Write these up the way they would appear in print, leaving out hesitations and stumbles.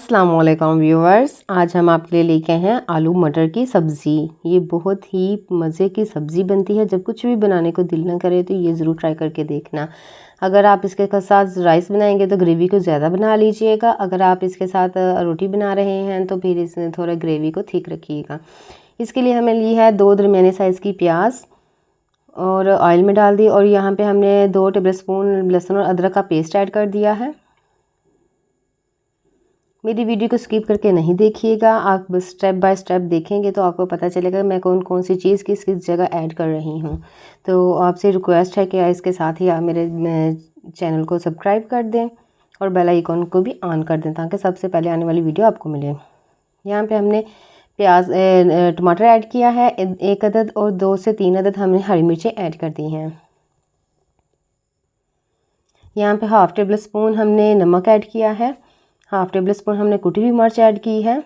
अस्सलाम वालेकुम व्यूअर्स, आज हम आपके लिए लेके हैं आलू मटर की सब्ज़ी। ये बहुत ही मज़े की सब्ज़ी बनती है। जब कुछ भी बनाने को दिल ना करे तो ये ज़रूर ट्राई करके देखना। अगर आप इसके साथ राइस बनाएंगे तो ग्रेवी को ज़्यादा बना लीजिएगा। अगर आप इसके साथ रोटी बना रहे हैं तो फिर इसमें थोड़ा ग्रेवी को ठीक रखिएगा। इसके लिए हमें ली है 2 दरमियाने साइज़ की प्याज और ऑयल में डाल दी, और यहाँ पर हमने 2 टेबल स्पून लहसुन और अदरक का पेस्ट ऐड कर दिया है। मेरी वीडियो को स्किप करके नहीं देखिएगा, आप बस स्टेप बाय स्टेप देखेंगे तो आपको पता चलेगा मैं कौन कौन सी चीज़ किस किस जगह ऐड कर रही हूँ। तो आपसे रिक्वेस्ट है कि इसके साथ ही आप मेरे चैनल को सब्सक्राइब कर दें और बेल आइकॉन को भी ऑन कर दें ताकि सबसे पहले आने वाली वीडियो आपको मिले। यहाँ पे हमने टमाटर ऐड किया है 1 अदद, और 2 से 3 अदद हमने हरी मिर्चें ऐड कर दी हैं। यहाँ पे हाफ़ टेबल स्पून हमने नमक ऐड किया है, हाफ़ टेबल स्पून हमने कुटी हुई मिर्च ऐड की है,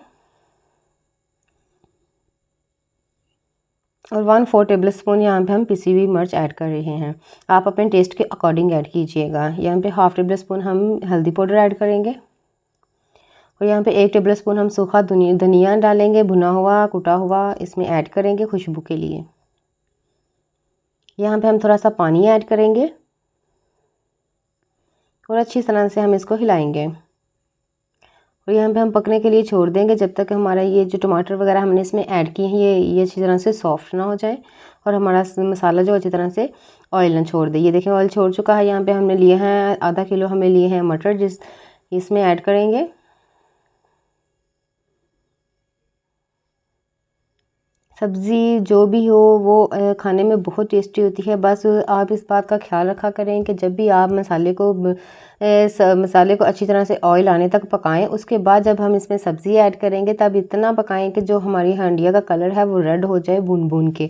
और 1/4 टेबल स्पून यहाँ पे हम पिसी हुई मिर्च ऐड कर रहे हैं। आप अपने टेस्ट के अकॉर्डिंग ऐड कीजिएगा। यहाँ पे हाफ़ टेबल स्पून हम हल्दी पाउडर ऐड करेंगे, और यहाँ पे 1 टेबल स्पून हम सूखा धनिया डालेंगे, भुना हुआ कुटा हुआ, इसमें ऐड करेंगे खुशबू के लिए। यहाँ पे हम थोड़ा सा पानी ऐड करेंगे और अच्छी तरह से हम इसको हिलाएंगे, और यहाँ पे हम पकने के लिए छोड़ देंगे जब तक हमारा ये जो टमाटर वगैरह हमने इसमें ऐड किए हैं ये अच्छी तरह से सॉफ्ट ना हो जाए, और हमारा मसाला जो अच्छी तरह से ऑयल ना छोड़ दे। ये देखें ऑयल छोड़ चुका है। यहाँ पे हमने लिए हैं आधा किलो हमें लिए हैं मटर, जिस इसमें ऐड करेंगे। सब्ज़ी जो भी हो वो खाने में बहुत टेस्टी होती है। बस आप इस बात का ख्याल रखा करें कि जब भी आप मसाले को अच्छी तरह से ऑयल आने तक पकाएं, उसके बाद जब हम इसमें सब्ज़ी ऐड करेंगे तब इतना पकाएं कि जो हमारी हंडिया का कलर है वो रेड हो जाए, भून भून के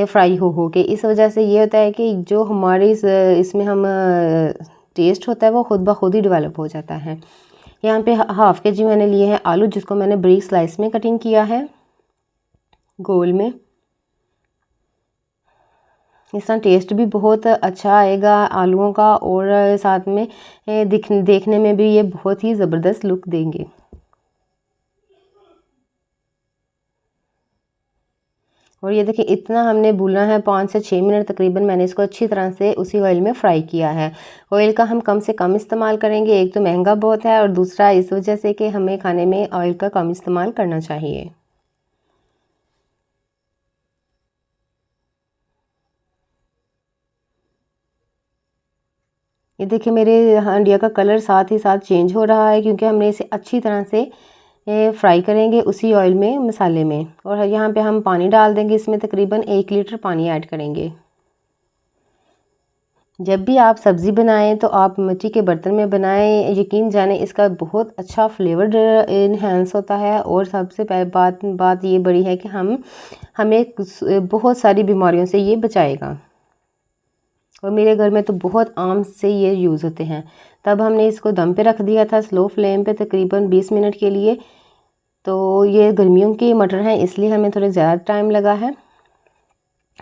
फ्राई हो के। इस वजह से ये होता है कि जो हमारी इसमें हम टेस्ट होता है वो खुद ब खुद ही डेवलप हो जाता है। यहाँ पे हाफ़ के जी मैंने लिए हैं आलू, जिसको मैंने बारीक स्लाइस में कटिंग किया है गोल में। इसका टेस्ट भी बहुत अच्छा आएगा आलूओं का, और साथ में देखने में भी ये बहुत ही ज़बरदस्त लुक देंगे। और ये देखिए इतना हमने भूना है, 5 से 6 मिनट तकरीबन मैंने इसको अच्छी तरह से उसी ऑयल में फ्राई किया है। ऑयल का हम कम से कम इस्तेमाल करेंगे, एक तो महंगा बहुत है और दूसरा इस वजह से कि हमें खाने में ऑयल का कम इस्तेमाल करना चाहिए। ये देखिए मेरे हंडिया का कलर साथ ही साथ चेंज हो रहा है, क्योंकि हमने इसे अच्छी तरह से फ्राई करेंगे उसी ऑयल में मसाले में। और यहाँ पे हम पानी डाल देंगे, इसमें तकरीबन 1 लीटर पानी ऐड करेंगे। जब भी आप सब्ज़ी बनाएं तो आप मिट्टी के बर्तन में बनाएं, यकीन जाने इसका बहुत अच्छा फ्लेवर इन्हेंस होता है। और सबसे पहले बात ये बड़ी है कि हमें बहुत सारी बीमारियों से ये बचाएगा, और मेरे घर में तो बहुत आम से ये यूज़ होते हैं। तब हमने इसको दम पे रख दिया था स्लो फ्लेम पे तकरीबन 20 मिनट के लिए। तो ये गर्मियों के मटर हैं इसलिए हमें थोड़ा ज़्यादा टाइम लगा है।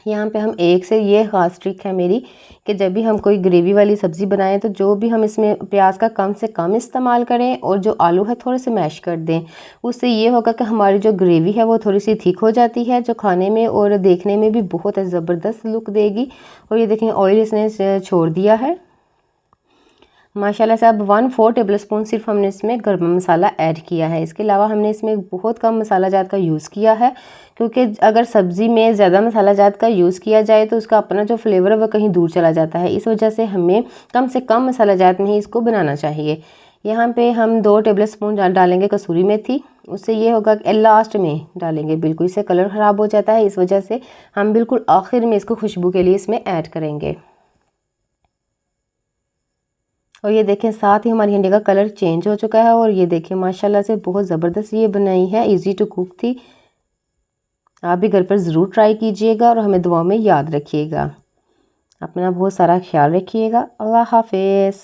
यहाँ पे हम ये ख़ास ट्रिक है मेरी कि जब भी हम कोई ग्रेवी वाली सब्ज़ी बनाएं तो जो भी हम इसमें प्याज का कम से कम इस्तेमाल करें, और जो आलू है थोड़े से मैश कर दें। उससे ये होगा कि हमारी जो ग्रेवी है वो थोड़ी सी थिक हो जाती है, जो खाने में और देखने में भी बहुत ज़बरदस्त लुक देगी। और ये देखें ऑयल इसने छोड़ दिया है माशाल्लाह से। अब 1/4 टेबल स्पून सिर्फ हमने इसमें गरम मसाला ऐड किया है। इसके अलावा हमने इसमें बहुत कम मसाला जात का यूज़ किया है, क्योंकि अगर सब्ज़ी में ज़्यादा मसाला जात का यूज़ किया जाए तो उसका अपना जो फ्लेवर है वह कहीं दूर चला जाता है। इस वजह से हमें कम से कम मसाला जात में ही इसको बनाना चाहिए। यहाँ पे हम 2 टेबल स्पून डालेंगे कसूरी मेथी। उससे ये होगा कि लास्ट में डालेंगे, बिल्कुल इससे कलर ख़राब हो जाता है, इस वजह से हम बिल्कुल आखिर में इसको खुशबू के लिए इसमें ऐड करेंगे। और ये देखें साथ ही हमारी हंडी का कलर चेंज हो चुका है, और ये देखें माशाल्लाह से बहुत ज़बरदस्त ये बनाई है, इजी टू कुक थी। आप भी घर पर ज़रूर ट्राई कीजिएगा और हमें दुआ में याद रखिएगा। अपना बहुत सारा ख्याल रखिएगा। अल्लाह हाफिज़।